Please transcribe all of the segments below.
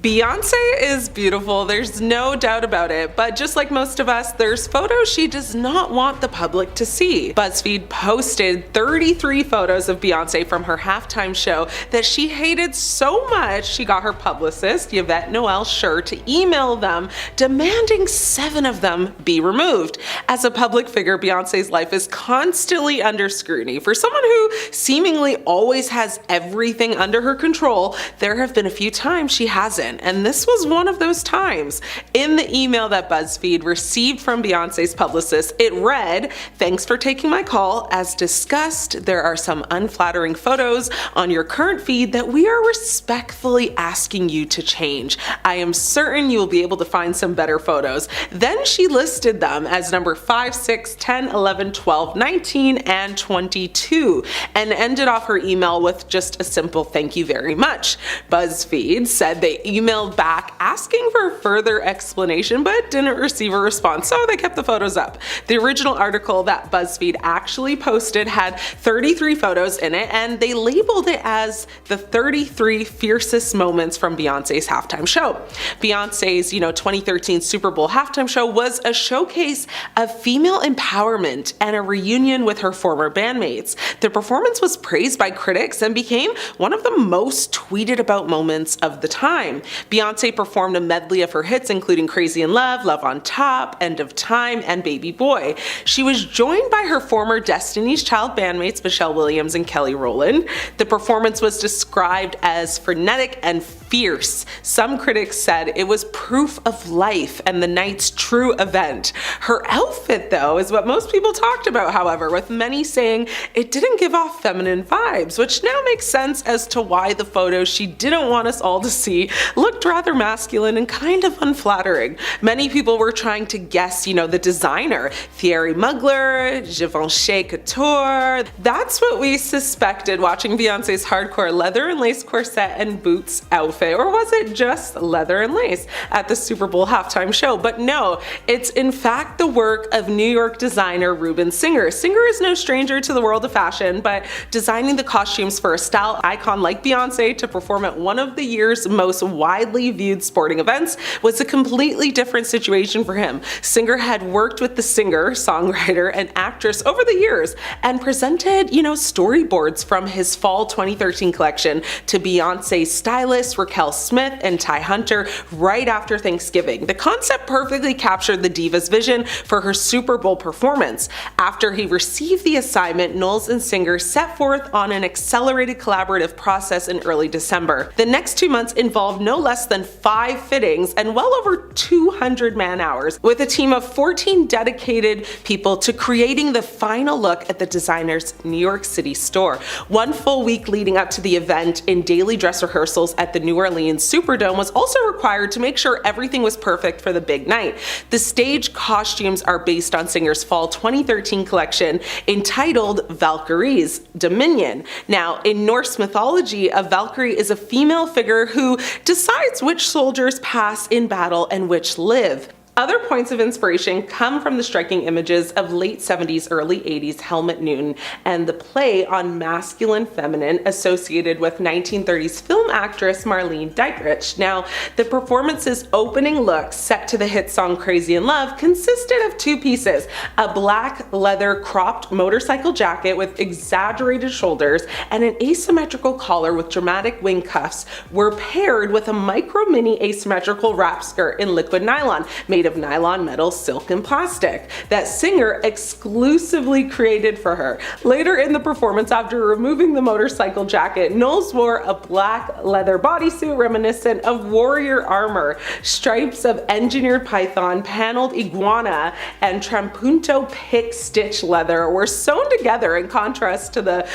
Beyonce is beautiful, there's no doubt about it, but just like most of us, there's photos she does not want the public to see. BuzzFeed posted 33 photos of Beyonce from her halftime show that she hated so much she got her publicist, Yvette Noel Schur, to email them demanding 7 of them be removed. As a public figure, Beyonce's life is constantly under scrutiny. For someone who seemingly always has everything under her control, there have been a few times she hasn't. And this was one of those times. In the email that BuzzFeed received from Beyonce's publicist, it read, "Thanks for taking my call. As discussed, there are some unflattering photos on your current feed that we are respectfully asking you to change. I am certain you will be able to find some better photos." Then she listed them as number 5, 6, 10, 11, 12, 19, and 22, and ended off her email with just a simple "thank you very much." BuzzFeed said they emailed back asking for further explanation but didn't receive a response, so they kept the photos up. The original article that BuzzFeed actually posted had 33 photos in it, and they labeled it as the 33 fiercest moments from Beyonce's halftime show. Beyonce's, 2013 Super Bowl halftime show was a showcase of female empowerment and a reunion with her former bandmates. The performance was praised by critics and became one of the most tweeted about moments of the time. Beyonce performed a medley of her hits, including Crazy in Love, Love on Top, End of Time, and Baby Boy. She was joined by her former Destiny's Child bandmates Michelle Williams and Kelly Rowland. The performance was described as frenetic and fierce. Some critics said it was proof of life and the night's true event. Her outfit, though, is what most people talked about, however, with many saying it didn't give off feminine vibes, which now makes sense as to why the photos she didn't want us all to see looked rather masculine and kind of unflattering. Many people were trying to guess, the designer, Thierry Mugler, Givenchy Couture. That's what we suspected watching Beyonce's hardcore leather and lace corset and boots outfit, or was it just leather and lace at the Super Bowl halftime show? But no, it's in fact the work of New York designer Ruben Singer. Singer is no stranger to the world of fashion, but designing the costumes for a style icon like Beyonce to perform at one of the year's most widely viewed sporting events was a completely different situation for him. Singer had worked with the singer, songwriter, and actress over the years and presented, storyboards from his fall 2013 collection to Beyonce's stylist Raquel Smith and Ty Hunter right after Thanksgiving. The concept perfectly captured the diva's vision for her Super Bowl performance. After he received the assignment, Knowles and Singer set forth on an accelerated collaborative process in early December. The next 2 months involved no less than 5 fittings and well over 200 man-hours, with a team of 14 dedicated people to creating the final look at the designer's New York City store. 1 full week leading up to the event in daily dress rehearsals at the New Orleans Superdome was also required to make sure everything was perfect for the big night. The stage costumes are based on Singer's fall 2013 collection entitled Valkyries Dominion. Now, in Norse mythology, a Valkyrie is a female figure who decides which soldiers pass in battle and which live. Other points of inspiration come from the striking images of late 70s, early 80s Helmut Newton and the play on masculine-feminine associated with 1930s film actress Marlene Dietrich. Now, the performance's opening look, set to the hit song Crazy in Love, consisted of 2 pieces. A black leather cropped motorcycle jacket with exaggerated shoulders and an asymmetrical collar with dramatic wing cuffs were paired with a micro-mini asymmetrical wrap skirt in liquid nylon, made of nylon, metal, silk, and plastic that Singer exclusively created for her. Later in the performance, after removing the motorcycle jacket, Knowles wore a black leather bodysuit reminiscent of warrior armor. Stripes of engineered python, paneled iguana, and trampunto pick stitch leather were sewn together in contrast to the,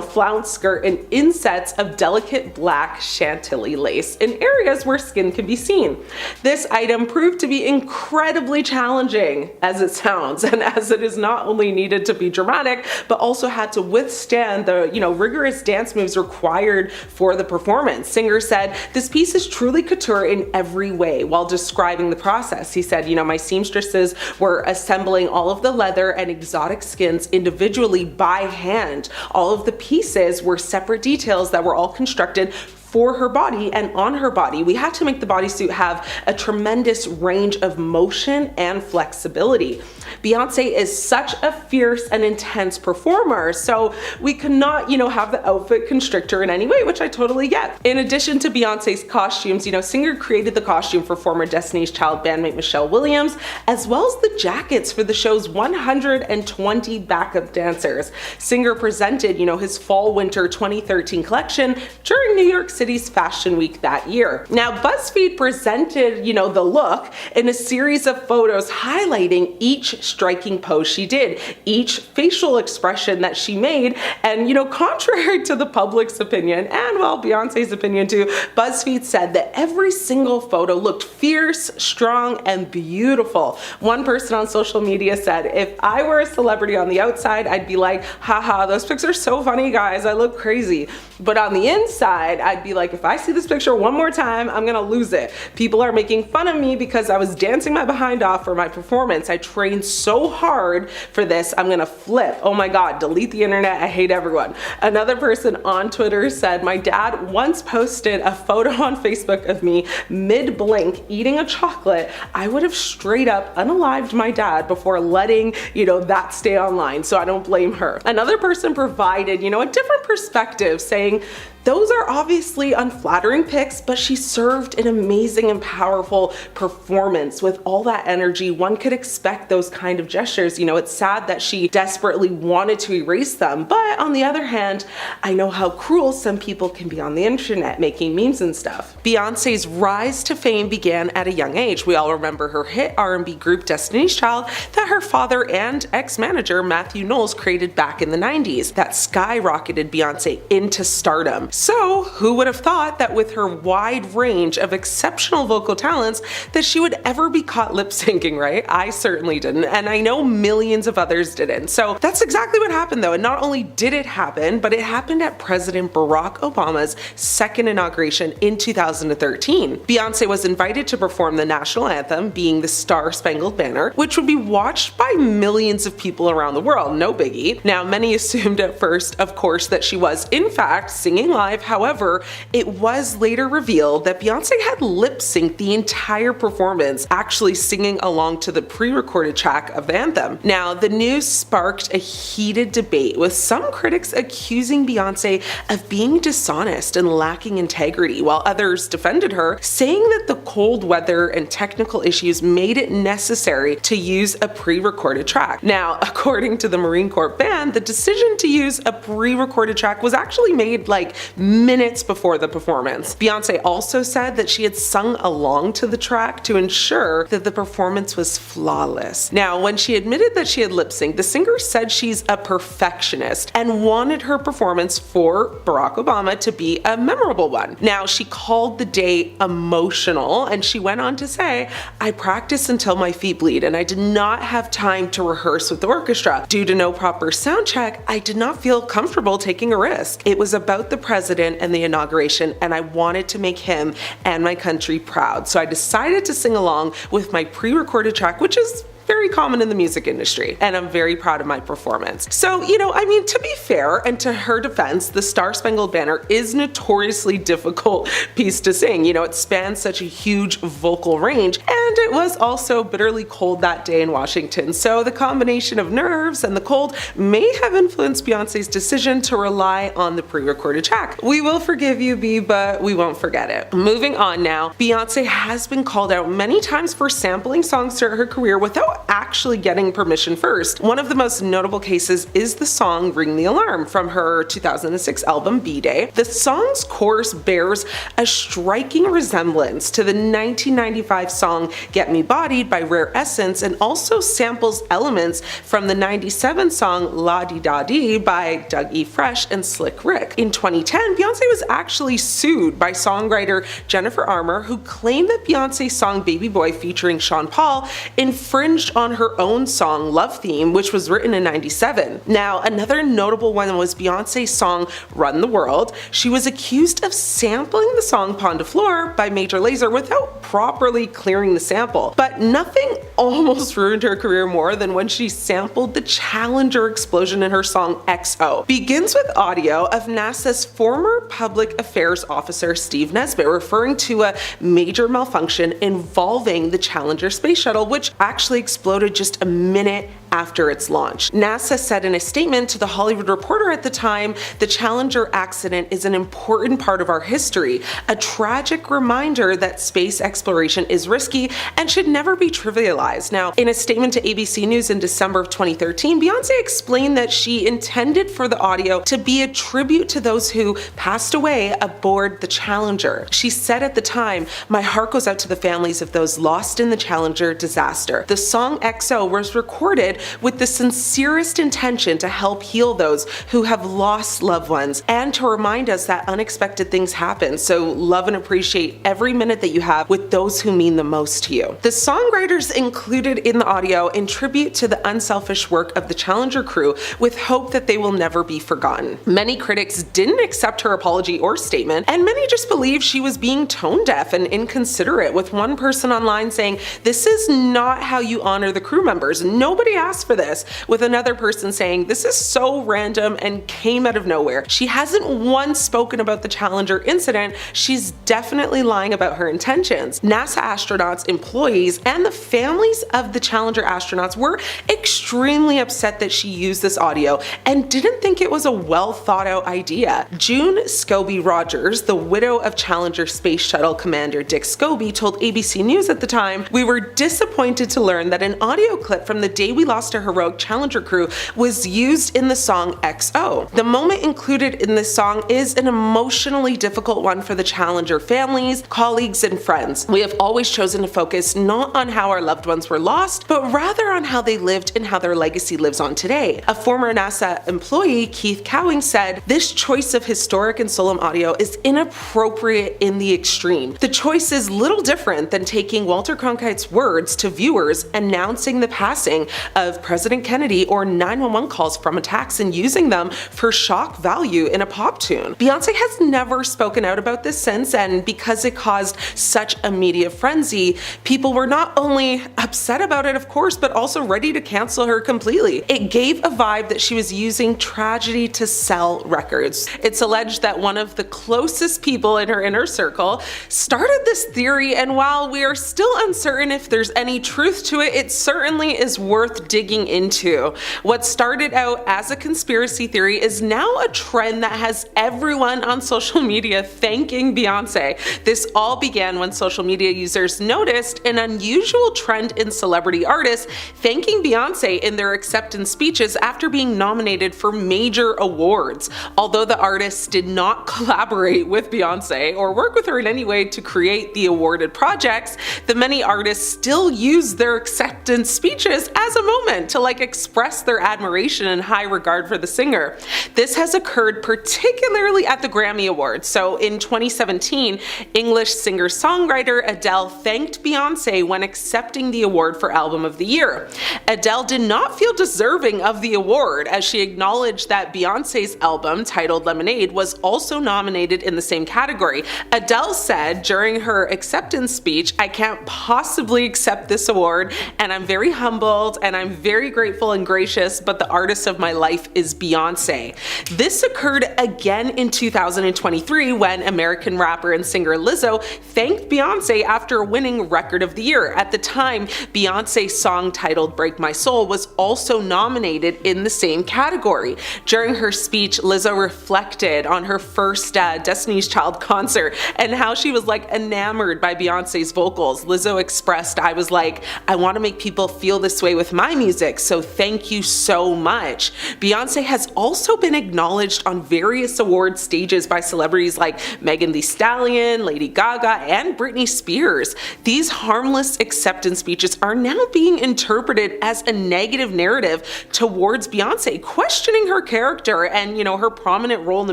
flounce skirt and insets of delicate black chantilly lace in areas where skin could be seen. This item proved to be incredibly challenging, as it sounds, and as it is not only needed to be dramatic, but also had to withstand the, rigorous dance moves required for the performance. Singer said, "This piece is truly couture in every way." While describing the process, he said, "My seamstresses were assembling all of the leather and exotic skins individually by hand. All of the pieces were separate details that were all constructed for her body and on her body. We had to make the bodysuit have a tremendous range of motion and flexibility. Beyonce is such a fierce and intense performer, so we could not, have the outfit constrict her in any way, which I totally get. In addition to Beyonce's costumes, Singer created the costume for former Destiny's Child bandmate Michelle Williams, as well as the jackets for the show's 120 backup dancers. Singer presented, his fall-winter 2013 collection during New York City's Fashion Week that year. Now, BuzzFeed presented, the look in a series of photos highlighting each striking pose she did, each facial expression that she made, and contrary to the public's opinion, and well, Beyonce's opinion too, BuzzFeed said that every single photo looked fierce, strong, and beautiful. One person on social media said, if I were a celebrity on the outside, I'd be like, haha, those pics are so funny, guys, I look crazy. But on the inside, I'd be like, if I see this picture one more time, I'm gonna lose it. People are making fun of me because I was dancing my behind off for my performance. I trained so hard for this, I'm gonna flip. Oh my God, delete the internet, I hate everyone. Another person on Twitter said, my dad once posted a photo on Facebook of me mid-blink eating a chocolate. I would have straight up unalived my dad before letting, that stay online, so I don't blame her. Another person provided, a different perspective, saying, those are obviously unflattering pics, but she served an amazing and powerful performance with all that energy. One could expect those kind of gestures. It's sad that she desperately wanted to erase them, but on the other hand, I know how cruel some people can be on the internet making memes and stuff. Beyonce's rise to fame began at a young age. We all remember her hit R&B group Destiny's Child that her father and ex-manager Matthew Knowles created back in the 90s that skyrocketed Beyonce into stardom. So who would have thought that with her wide range of exceptional vocal talents that she would ever be caught lip syncing, right? I certainly didn't, and I know millions of others didn't. So that's exactly what happened though, and not only did it happen, but it happened at President Barack Obama's second inauguration in 2013. Beyonce was invited to perform the national anthem, being the Star-Spangled Banner, which would be watched by millions of people around the world, no biggie. Now, many assumed at first, of course, that she was in fact singing live. However, it was later revealed that Beyonce had lip-synced the entire performance, actually singing along to the pre-recorded track of the anthem. Now, the news sparked a heated debate, with some critics accusing Beyonce of being dishonest and lacking integrity, while others defended her, saying that the cold weather and technical issues made it necessary to use a pre-recorded track. Now, according to the Marine Corps band, the decision to use a pre-recorded track was actually made like minutes before the performance. Beyonce also said that she had sung along to the track to ensure that the performance was flawless. Now, when she admitted that she had lip-synced, the singer said she's a perfectionist and wanted her performance for Barack Obama to be a memorable one. Now, she called the day emotional, and she went on to say, I practiced until my feet bleed, and I did not have time to rehearse with the orchestra. Due to no proper sound check, I did not feel comfortable taking a risk. It was about the president and the inauguration, and I wanted to make him and my country proud. So I decided to sing along with my pre-recorded track, which is very common in the music industry, and I'm very proud of my performance. So, to be fair, and to her defense, the Star-Spangled Banner is notoriously difficult piece to sing. It spans such a huge vocal range, and it was also bitterly cold that day in Washington. So the combination of nerves and the cold may have influenced Beyonce's decision to rely on the pre-recorded track. We will forgive you, B, but we won't forget it. Moving on now, Beyonce has been called out many times for sampling songs throughout her career without actually getting permission first. One of the most notable cases is the song Ring the Alarm from her 2006 album B-Day. The song's chorus bears a striking resemblance to the 1995 song Get Me Bodied by Rare Essence, and also samples elements from the 97 song La Di Da Di by Doug E. Fresh and Slick Rick. In 2010, Beyonce was actually sued by songwriter Jennifer Armour, who claimed that Beyonce's song Baby Boy featuring Sean Paul infringed on her own song Love Theme, which was written in 97. Now, another notable one was Beyonce's song Run the World. She was accused of sampling the song Pon de Floor by Major Lazer without properly clearing the sample. But nothing almost ruined her career more than when she sampled the Challenger explosion in her song XO. Begins with audio of NASA's former public affairs officer Steve Nesbitt referring to a major malfunction involving the Challenger space shuttle, which actually exploded just a minute after its launch. NASA said in a statement to The Hollywood Reporter at the time, "The Challenger accident is an important part of our history, a tragic reminder that space exploration is risky and should never be trivialized." Now, in a statement to ABC News in December of 2013, Beyonce explained that she intended for the audio to be a tribute to those who passed away aboard the Challenger. She said at the time, "My heart goes out to the families of those lost in the Challenger disaster. The song XO was recorded with the sincerest intention to help heal those who have lost loved ones and to remind us that unexpected things happen, so love and appreciate every minute that you have with those who mean the most to you." The songwriters included in the audio in tribute to the unselfish work of the Challenger crew with hope that they will never be forgotten. Many critics didn't accept her apology or statement, and many just believed she was being tone deaf and inconsiderate, with one person online saying, "This is not how you honor the crew members. Nobody asked for this," with another person saying, "This is so random and came out of nowhere. She hasn't once spoken about the Challenger incident. She's definitely lying about her intentions." NASA astronauts, employees, and the families of the Challenger astronauts were extremely upset that she used this audio and didn't think it was a well thought out idea. June Scobie Rogers, the widow of Challenger Space Shuttle Commander Dick Scobie, told ABC News at the time, "We were disappointed to learn that an audio clip from the day we lost a heroic Challenger crew was used in the song XO. The moment included in this song is an emotionally difficult one for the Challenger families, colleagues, and friends. We have always chosen to focus not on how our loved ones were lost, but rather on how they lived and how their legacy lives on today." A former NASA employee, Keith Cowing, said, "This choice of historic and solemn audio is inappropriate in the extreme. The choice is little different than taking Walter Cronkite's words to viewers announcing the passing of President Kennedy or 911 calls from attacks and using them for shock value in a pop tune." Beyonce has never spoken out about this since, and because it caused such a media frenzy, people were not only upset about it, of course, but also ready to cancel her completely. It gave a vibe that she was using tragedy to sell records. It's alleged that one of the closest people in her inner circle started this theory, and while we are still uncertain if there's any truth to it, it certainly is worth digging into. What started out as a conspiracy theory is now a trend that has everyone on social media thanking Beyonce. This all began when social media users noticed an unusual trend in celebrity artists thanking Beyonce in their acceptance speeches after being nominated for major awards. Although the artists did not collaborate with Beyonce or work with her in any way to create the awarded projects, the many artists still use their acceptance speeches as a moment to express their admiration and high regard for the singer. This has occurred particularly at the Grammy Awards. So in 2017, English singer-songwriter Adele thanked Beyonce when accepting the award for Album of the Year. Adele did not feel deserving of the award, as she acknowledged that Beyonce's album, titled Lemonade, was also nominated in the same category. Adele said during her acceptance speech, "I can't possibly accept this award, and I'm very humbled, and I'm very grateful and gracious, but the artist of my life is Beyonce." This occurred again in 2023 when American rapper and singer Lizzo thanked Beyonce after winning Record of the Year. At the time, Beyonce's song titled Break My Soul was also nominated in the same category. During her speech, Lizzo reflected on her first Destiny's Child concert and how she was enamored by Beyonce's vocals. Lizzo expressed, "I was like, I want to make people feel this way with my music, so thank you so much. Beyonce has also been acknowledged on various award stages by celebrities like Megan Thee Stallion, Lady Gaga, and Britney Spears. These harmless acceptance speeches are now being interpreted as a negative narrative towards Beyonce, questioning her character and, her prominent role in the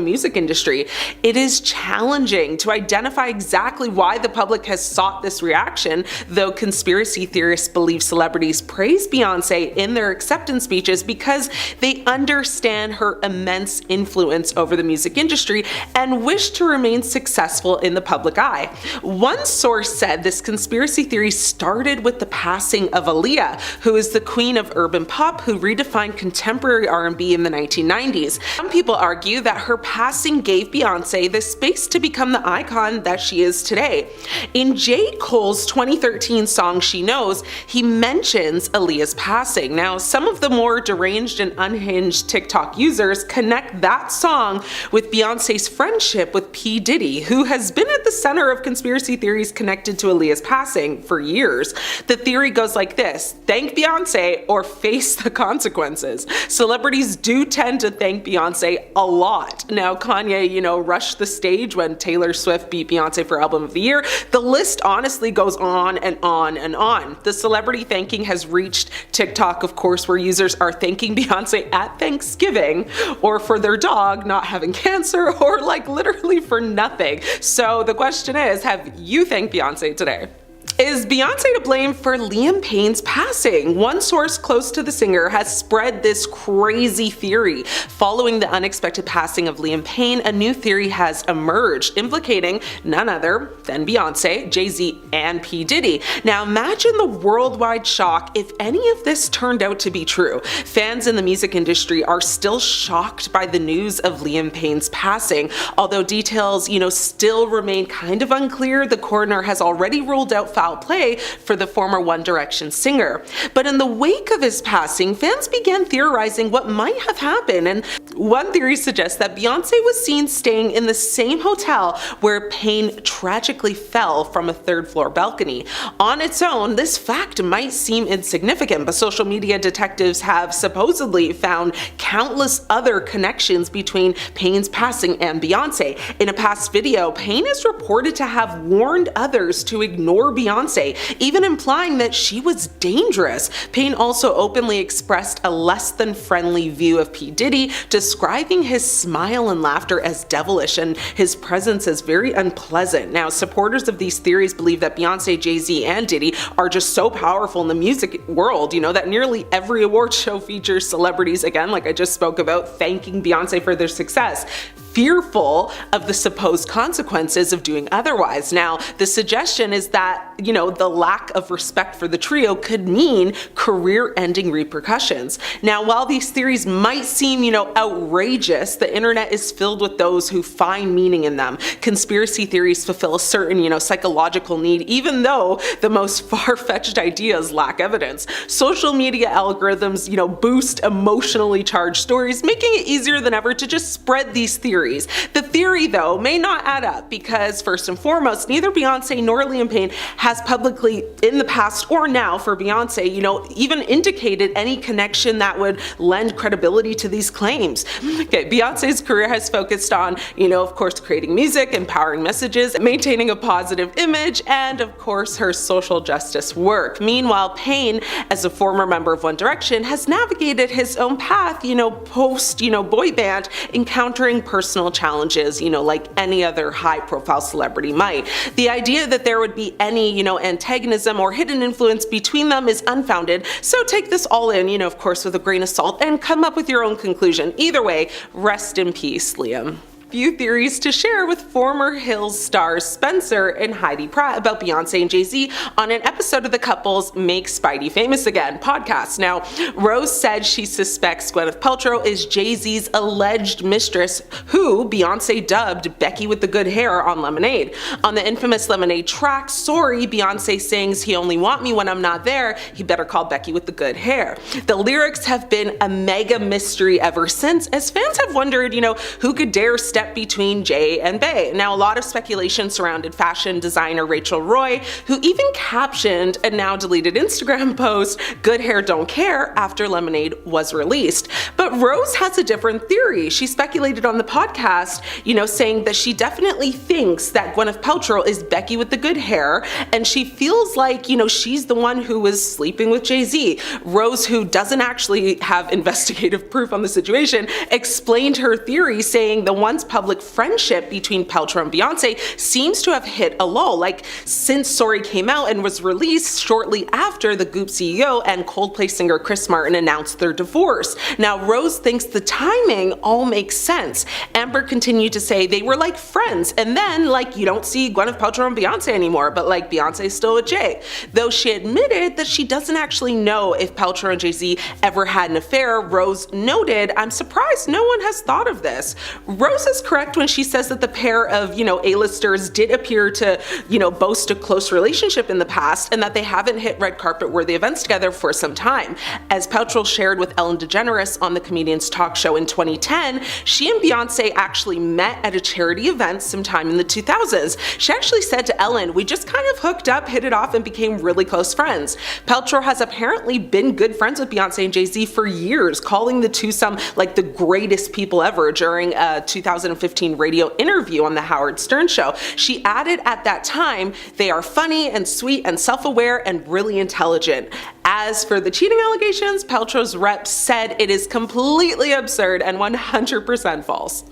music industry. It is challenging to identify exactly why the public has sought this reaction, though conspiracy theorists believe celebrities praise Beyonce in their acceptance speeches because they understand her immense influence over the music industry and wish to remain successful in the public eye. One source said this conspiracy theory started with the passing of Aaliyah, who is the queen of urban pop who redefined contemporary R&B in the 1990s. Some people argue that her passing gave Beyonce the space to become the icon that she is today. In J. Cole's 2013 song She Knows, he mentions Aaliyah's passing. Now, some of the more deranged and unhinged TikTok users connect that song with Beyonce's friendship with P. Diddy, who has been at the center of conspiracy theories connected to Aaliyah's passing for years. The theory goes like this: thank Beyonce or face the consequences. Celebrities do tend to thank Beyonce a lot. Now, Kanye, rushed the stage when Taylor Swift beat Beyonce for Album of the Year. The list honestly goes on and on and on. The celebrity thanking has reached TikTok, of course, where users are thanking Beyonce at Thanksgiving, or for their dog not having cancer, or literally for nothing. So the question is, have you thanked Beyonce today? Is Beyonce to blame for Liam Payne's passing? One source close to the singer has spread this crazy theory. Following the unexpected passing of Liam Payne, a new theory has emerged, implicating none other than Beyonce, Jay-Z, and P. Diddy. Now imagine the worldwide shock if any of this turned out to be true. Fans in the music industry are still shocked by the news of Liam Payne's passing. Although details, still remain kind of unclear, the coroner has already ruled out foul play for the former One Direction singer. But in the wake of his passing, fans began theorizing what might have happened, and one theory suggests that Beyonce was seen staying in the same hotel where Payne tragically fell from a third-floor balcony. On its own, this fact might seem insignificant, but social media detectives have supposedly found countless other connections between Payne's passing and Beyonce. In a past video, Payne is reported to have warned others to ignore Beyonce, even implying that she was dangerous. Payne also openly expressed a less than friendly view of P. Diddy, describing his smile and laughter as devilish and his presence as very unpleasant. Now, supporters of these theories believe that Beyonce, Jay-Z, and Diddy are just so powerful in the music world, that nearly every award show features celebrities, again, like I just spoke about, thanking Beyonce for their success, fearful of the supposed consequences of doing otherwise. Now, the suggestion is that, the lack of respect for the trio could mean career-ending repercussions. Now, while these theories might seem, outrageous, the internet is filled with those who find meaning in them. Conspiracy theories fulfill a certain, psychological need, even though the most far-fetched ideas lack evidence. Social media algorithms, boost emotionally charged stories, making it easier than ever to just spread these theories. The theory, though, may not add up because, first and foremost, neither Beyonce nor Liam Payne has publicly, in the past or now for Beyonce, even indicated any connection that would lend credibility to these claims. Okay, Beyonce's career has focused on, of course, creating music, empowering messages, maintaining a positive image, and, of course, her social justice work. Meanwhile, Payne, as a former member of One Direction, has navigated his own path, post, boy band, encountering personal challenges, like any other high-profile celebrity might. The idea that there would be any, antagonism or hidden influence between them is unfounded, so take this all in, of course, with a grain of salt and come up with your own conclusion. Either way, rest in peace, Liam. Few theories to share with former Hills stars Spencer and Heidi Pratt about Beyonce and Jay-Z on an episode of the couple's Make Spidey Famous Again podcast. Now, Rose said she suspects Gwyneth Paltrow is Jay-Z's alleged mistress, who Beyonce dubbed Becky with the good hair on Lemonade. On the infamous Lemonade track, Sorry, Beyonce sings, "He only want me when I'm not there, he better call Becky with the good hair." The lyrics have been a mega mystery ever since, as fans have wondered, who could dare step friendship between Jay and Bey. Now, a lot of speculation surrounded fashion designer Rachel Roy, who even captioned a now deleted Instagram post, "Good hair don't care," after Lemonade was released. But Rose has a different theory. She speculated on the podcast, saying that she definitely thinks that Gwyneth Paltrow is Becky with the good hair, and she feels like, she's the one who was sleeping with Jay-Z. Rose, who doesn't actually have investigative proof on the situation, explained her theory, saying the once public friendship between Paltrow and Beyonce seems to have hit a lull. Like, since Sorry came out and was released shortly after the Goop CEO and Coldplay singer Chris Martin announced their divorce. Now, Rose thinks the timing all makes sense. Amber continued to say they were like friends, and then you don't see Gwyneth Paltrow and Beyonce anymore, but Beyonce's still with Jay. Though she admitted that she doesn't actually know if Paltrow and Jay-Z ever had an affair, Rose noted, "I'm surprised no one has thought of this." Rose is correct when she says that the pair of, A-listers did appear to, boast a close relationship in the past, and that they haven't hit red carpet worthy events together for some time. As Paltrow shared with Ellen DeGeneres on the Comedian's Talk Show in 2010, she and Beyonce actually met at a charity event sometime in the 2000s. She actually said to Ellen, "We just kind of hooked up, hit it off, and became really close friends." Paltrow has apparently been good friends with Beyonce and Jay-Z for years, calling the twosome the greatest people ever during a 2015 radio interview on the Howard Stern Show. She added at that time, "They are funny and sweet and self-aware and really intelligent." As for the cheating allegations, Paltrow's rep said it is completely absurd and 100% false.